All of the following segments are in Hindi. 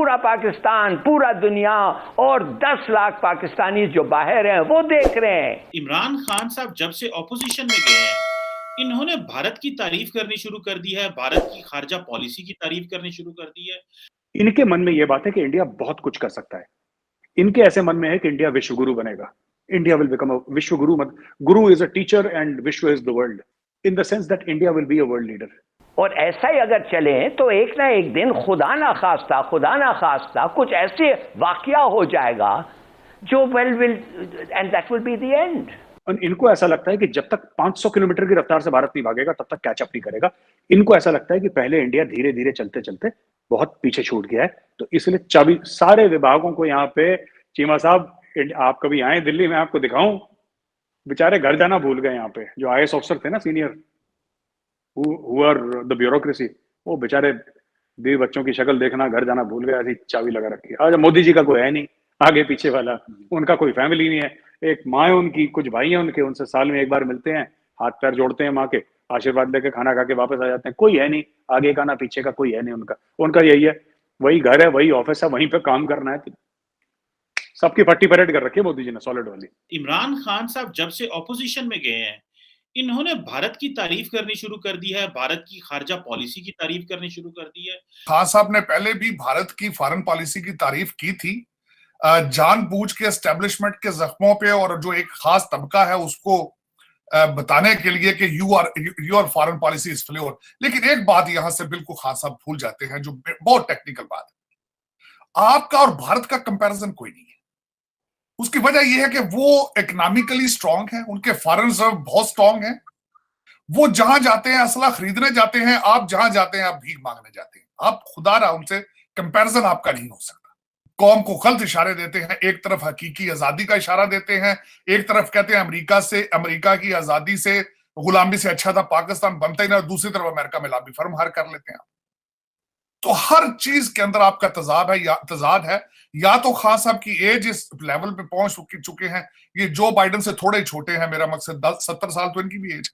पूरा पाकिस्तान, पूरा दुनिया और 10 लाख पाकिस्तानी जो बाहर हैं वो देख रहे हैं। इमरान खान साहब जब से ऑपोजिशन में गए हैं, इन्होंने भारत की तारीफ करनी शुरू कर दी है, भारत की खारजा पॉलिसी की तारीफ करनी शुरू कर दी है। इनके मन में यह बात है कि इंडिया बहुत कुछ कर सकता है। इनके ऐसे मन में है कि इंडिया विश्व गुरु बनेगा। इंडिया विल बिकम अ विश्व गुरु। गुरु इज अ टीचर एंड विश्व is the world, in the sense that India will be a world leader. और ऐसा ही अगर चले तो एक ना एक दिन खुदा ना खास्ता कुछ ऐसे वाकया हो जाएगा जो will and that will be the end. और इनको ऐसा लगता है कि जब तक 500 किलोमीटर की रफ्तार से भारत नहीं भागेगा तब तक कैचअप नहीं करेगा। इनको ऐसा लगता है कि पहले इंडिया धीरे धीरे चलते चलते बहुत पीछे छूट गया है, तो इसलिए चाबी सारे विभागों को यहाँ पे, चीमा साहब आप कभी आए दिल्ली में आपको दिखाऊं, बेचारे घर जाना भूल गए। यहाँ पे जो IAS ऑफिसर थे ना senior, who are the bureaucracy, वो बेचारे बीवी बच्चों की शक्ल देखना, घर जाना भूल गए, ऐसी चाबी लगा रखी है। आज मोदी जी का कोई है नहीं आगे पीछे वाला, उनका कोई फैमिली नहीं है। एक माँ है उनकी, कुछ भाई हैं उनके, उनसे साल में एक बार मिलते हैं, हाथ पैर जोड़ते हैं माँ के, आशीर्वाद लेके खाना खा के वापस आ जाते हैं। कोई है नहीं आगे का ना पीछे का, कोई है नहीं उनका यही है, वही घर है, वही ऑफिस है, वहीं पे काम करना है। सबकी पट्टी परेड कर रखी है मोदी जी ने, सॉलिड वाली। इमरान खान साहब जब से ऑपोजिशन में गए हैं, इन्होंने भारत की तारीफ करनी शुरू कर दी है, भारत की खारजा पॉलिसी की तारीफ करनी शुरू कर दी है। खान साहब ने पहले भी भारत की फॉरेन पॉलिसी की तारीफ की थी, जानबूझ के एस्टेब्लिशमेंट के जख्मों पे और जो एक खास तबका है उसको बताने के लिए कि your foreign policy is floor. लेकिन एक बात यहां से बिल्कुल खान साहब भूल जाते हैं, जो बहुत टेक्निकल बात है। आपका और भारत का कंपैरिजन कोई नहीं है। उसकी वजह यह है कि वो इकोनॉमिकली स्ट्रांग है, उनके फॉरेन रिजर्व बहुत स्ट्रांग है, वो जहां जाते हैं असला खरीदने जाते हैं, आप जहां जाते हैं आप भीख मांगने जाते हैं। आप खुदा रहा उनसे कंपैरिजन आपका नहीं हो सकता। कौम को गलत इशारे देते हैं, एक तरफ हकीकी आजादी का इशारा देते हैं, एक तरफ कहते हैं अमेरिका की आजादी से, गुलामी से अच्छा था पाकिस्तान बनता ही ना, दूसरी तरफ अमेरिका में लाबी फर्म हर कर लेते हैं। तो हर चीज के अंदर आपका तजाद है। या तो खान साहब की एज इस लेवल पे पहुंच चुके हैं, ये जो बाइडन से थोड़े छोटे हैं, मेरा मकसद 70 साल तो इनकी भी एज,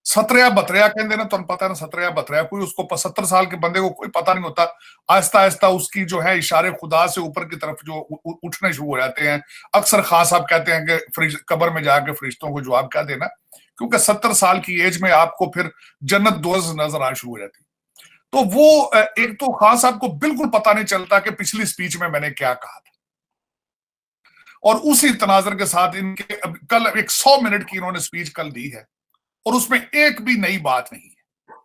17 बतरिया कहते ना, तुम पता है ना 17 बतरिया, कोई उसको 70 साल के बंदे को कोई पता नहीं होता। आहिस्ता आहिस्ता उसकी जो है इशारे खुदा से ऊपर की तरफ जो उठने शुरू हो जाते हैं। अक्सर खान साहब कहते हैं कि कब्र में जाके फरिश्तों को जवाब क्या देना, क्योंकि 70 साल की एज में आपको फिर जन्नत दोज़ख नजर आना शुरू हो जाती। तो वो एक तो खान साहब को बिल्कुल पता नहीं चलता कि पिछली स्पीच में मैंने क्या कहा था, और उसी तनाजर के साथ इनके कल एक 100 मिनट की इन्होंने स्पीच कल दी है और उसमें एक भी नई बात नहीं है।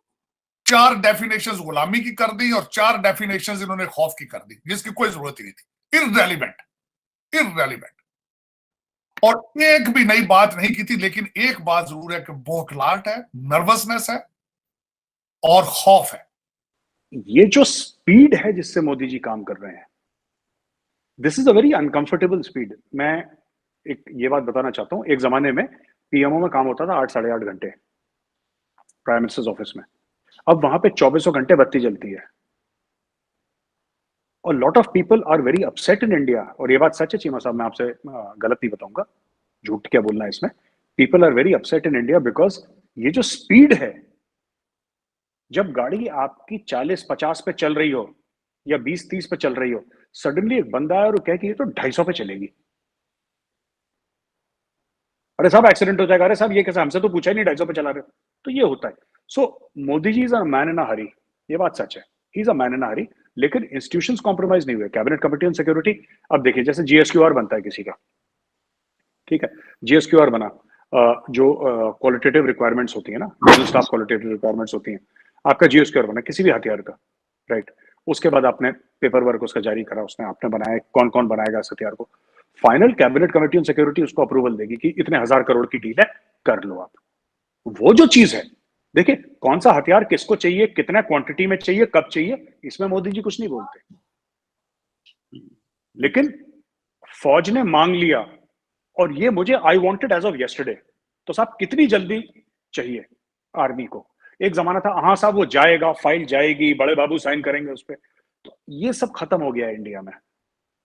4 डेफिनेशंस गुलामी की कर दी और 4 डेफिनेशंस इन्होंने खौफ की कर दी, जिसकी कोई जरूरत ही नहीं थी। इररेलीवेंट। और एक भी नई बात नहीं की थी। लेकिन एक बात जरूर है कि बौखलाहट है, नर्वसनेस है और खौफ है। ये जो स्पीड है जिससे मोदी जी काम कर रहे हैं, this is a very uncomfortable speed. मैं एक ये बात बताना चाहता हूं, एक जमाने में PMO में काम होता था 8 साढ़े 8 घंटे प्राइम मिनिस्टर्स ऑफिस में, अब वहां पे 24 घंटे बत्ती जलती है। और lot of people are very upset in India, और ये बात सच है चीमा साहब, मैं आपसे गलत नहीं बताऊंगा, झूठ क्या बोलना है इसमें। People are very upset in India because ये जो स्पीड है, जब गाड़ी आपकी 40-50 पे चल रही हो या 20-30 पे चल रही हो, सडनली एक बंदा है और कहे कि ये तो 250 पे चलेगी। अरे साहब एक्सीडेंट हो जाएगा, अरे साहब ये कैसा, हमसे तो पूछा ही नहीं 250 पे चला रहे हो। तो ये होता है। सो Modi ji is a man in अ हरी, ये बात सच है, he is a man in अ हरी। लेकिन इंस्टीट्यूशंस कॉम्प्रोमाइज नहीं हुए। कैबिनेट कमेटी ऑन सिक्योरिटी, अब देखिए जैसे GSQR बनता है किसी का, ठीक है, GSQR बना, जो क्वालिटेटिव रिक्वायरमेंट्स होती है ना, मिडिल स्टाफ क्वालिटेटिव रिक्वायरमेंट्स होती हैं, आपका GSQR बना किसी भी हथियार का, राइट। उसके बाद आपने पेपर वर्क उसका जारी करा, उसने आपने बनाया, कौन कौन बनाएगा इस हथियार को, final cabinet committee on security उसको अप्रूवल देगी कि इतने 1000 करोड़ की डील है, कर लो आप। वो जो चीज है, देखिए कौन सा हथियार किसको चाहिए, कितना क्वांटिटी में चाहिए, कब चाहिए, इसमें मोदी जी कुछ नहीं बोलते। लेकिन फौज ने मांग लिया और ये मुझे I wanted as of yesterday, तो साहब कितनी जल्दी चाहिए आर्मी को। एक जमाना था हाँ साहब वो जाएगा, फाइल जाएगी, बड़े बाबू साइन करेंगे उस पर, तो ये सब खत्म हो गया है इंडिया में।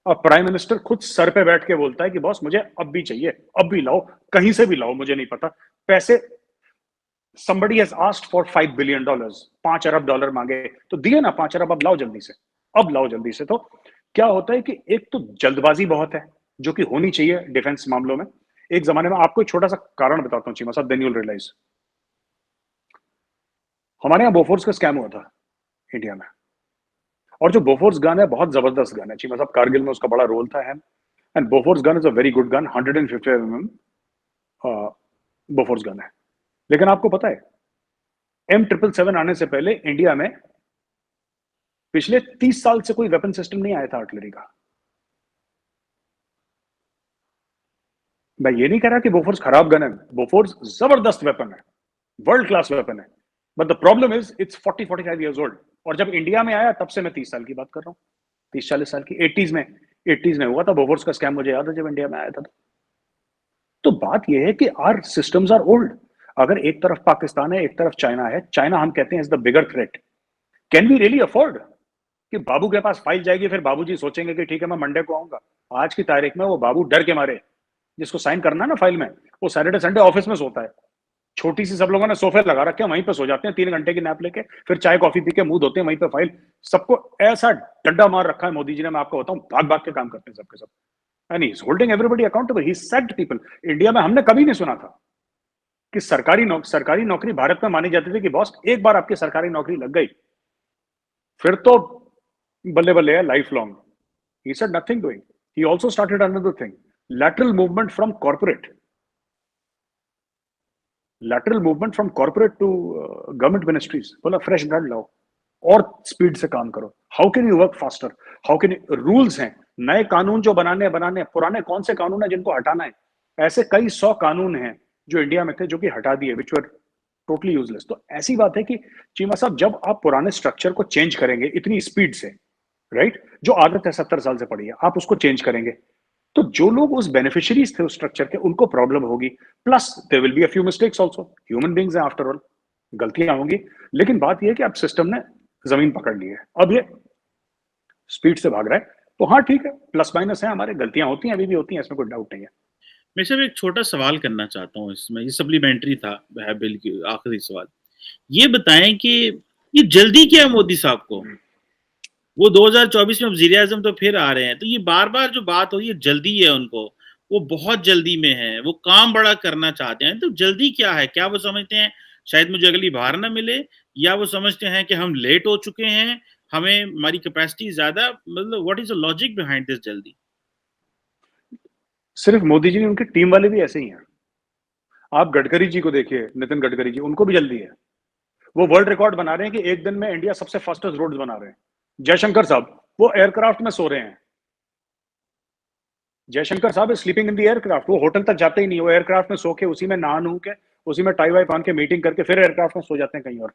अब प्राइम मिनिस्टर खुद सर पे बैठ के बोलता है कि बॉस मुझे अब भी चाहिए, अब भी लाओ, कहीं से भी लाओ, मुझे नहीं पता पैसे। somebody has asked for $5 billion, $5 अरब मांगे तो दिए ना 5 अरब, अब लाओ जल्दी से। अब लाओ जल्दी से। तो क्या होता है कि एक तो जल्दबाजी बहुत है, जो कि होनी चाहिए डिफेंस मामलों में। एक जमाने में आपको एक छोटा सा कारण बताता हूँ चीमा साहब, देन यूल रियलाइज। हमारे यहाँ बोफोर्स का स्कैम हुआ था इंडिया में, और जो बोफोर्स गन है बहुत जबरदस्त गन है चीमा साहब, कारगिल में उसका बड़ा रोल था है। And Bofors gun is a very good gun, 150 mm Bofors gun है। लेकिन आपको पता है M777 आने से पहले इंडिया में पिछले 30 साल से कोई वेपन सिस्टम नहीं आया था आर्टिलरी का। मैं ये नहीं कह रहा कि बोफोर्स खराब गन है, बोफोर्स जबरदस्त वेपन है, वर्ल्ड क्लास वेपन है, but the problem is it's 40-45 years old. और जब इंडिया में आया तब से मैं 30 साल की बात कर रहा हूँ, 30-40 साल की। 80s में हुआ था बोफोर्स का स्कैम, मुझे याद है जब इंडिया में आया था। तो बात यह है कि आर सिस्टम्स आर ओल्ड। अगर एक तरफ पाकिस्तान है, एक तरफ चाइना है, चाइना हम कहते हैं is the bigger threat, can we really afford कि बाबू के पास फाइल जाएगी, फिर बाबूजी सोचेंगे कि ठीक है मैं मंडे को आऊंगा। आज की तारीख में वो बाबू डर के मारे, जिसको साइन करना है ना फाइल में, वो सैटरडे संडे ऑफिस में सोता है। छोटी सी सब लोगों ने सोफे लगा रखे हैं, वहीं पे सो जाते हैं 3 घंटे की नैप लेके, फिर चाय कॉफी पी के मुंह धोते हैं, वहीं पे फाइल। सबको ऐसा डंडा मार रखा है मोदी जी ने, मैं आपको बताऊं, भाग भाग के काम करते हैं सबके सब। And he is holding everybody accountable, he set people. India में हमने कभी नहीं सुना था कि सरकारी नौकरी भारत में मानी जाती थी कि बॉस एक बार आपकी सरकारी नौकरी लग गई फिर तो बल्ले बल्ले है life long. He said nothing doing. He also started another thing, lateral movement from corporate to government ministries. बोला फ्रेश ब्लड लाओ और स्पीड से काम करो। How can you work faster, how can you, rules हैं, नए कानून जो बनाने, पुराने कौन से कानून है जिनको हटाना है। ऐसे कई 100 कानून हैं जो इंडिया में थे जो कि हटा दिए, विच वर टोटली यूजलेस। तो ऐसी बात है कि चीमा साहब, जब आप पुराने स्ट्रक्चर को चेंज करेंगे इतनी स्पीड से, राइट, जो आदत है 70 साल से पड़ी है, आप उसको चेंज करेंगे, तो जो लोग उस बेनिफिशियरीज थे उस स्ट्रक्चर के, उनको प्रॉब्लम होगी। Plus there will be a few mistakes also, human beings हैं आफ्टर ऑल, गलतियां होंगी। लेकिन बात यह है कि अब सिस्टम ने जमीन पकड़ ली है, अब ये स्पीड से भाग रहा है। तो हाँ ठीक है, प्लस माइनस है, हमारे गलतियां होती हैं, अभी भी होती हैं, इसमें कोई डाउट नहीं है। मैं सिर्फ एक छोटा सवाल करना चाहता हूँ इसमें, ये सप्लीमेंट्री था बिल की आखिरी सवाल। ये बताएं कि ये जल्दी क्या है मोदी साहब को? वो 2024 में वजीर आजम तो फिर आ रहे हैं, तो ये बार बार जो बात हो रही है जल्दी है उनको, वो बहुत जल्दी में है, वो काम बड़ा करना चाहते हैं, तो जल्दी क्या है? क्या वो समझते हैं शायद मुझे अगली बार ना मिले, या वो समझते हैं कि हम लेट हो चुके हैं, हमें हमारी कैपेसिटी ज्यादा, मतलब what is the logic behind this जल्दी? सिर्फ मोदी जी नहीं, उनकी टीम वाले भी ऐसे ही हैं। आप गडकरी जी को देखिए, नितिन गडकरी जी, उनको भी जल्दी है। वो वर्ल्ड रिकॉर्ड बना रहे हैं कि एक दिन में इंडिया सबसे फास्टेस्ट रोड्स बना रहे हैं। जयशंकर साहब वो एयरक्राफ्ट में सो रहे हैं, जयशंकर साहब is sleeping in the aircraft, वो होटल तक जाते ही नहीं, वो एयरक्राफ्ट में सो के, उसी में नहा नू के, उसी में टाई वाई पहन के मीटिंग करके फिर एयरक्राफ्ट में सो जाते हैं कहीं और।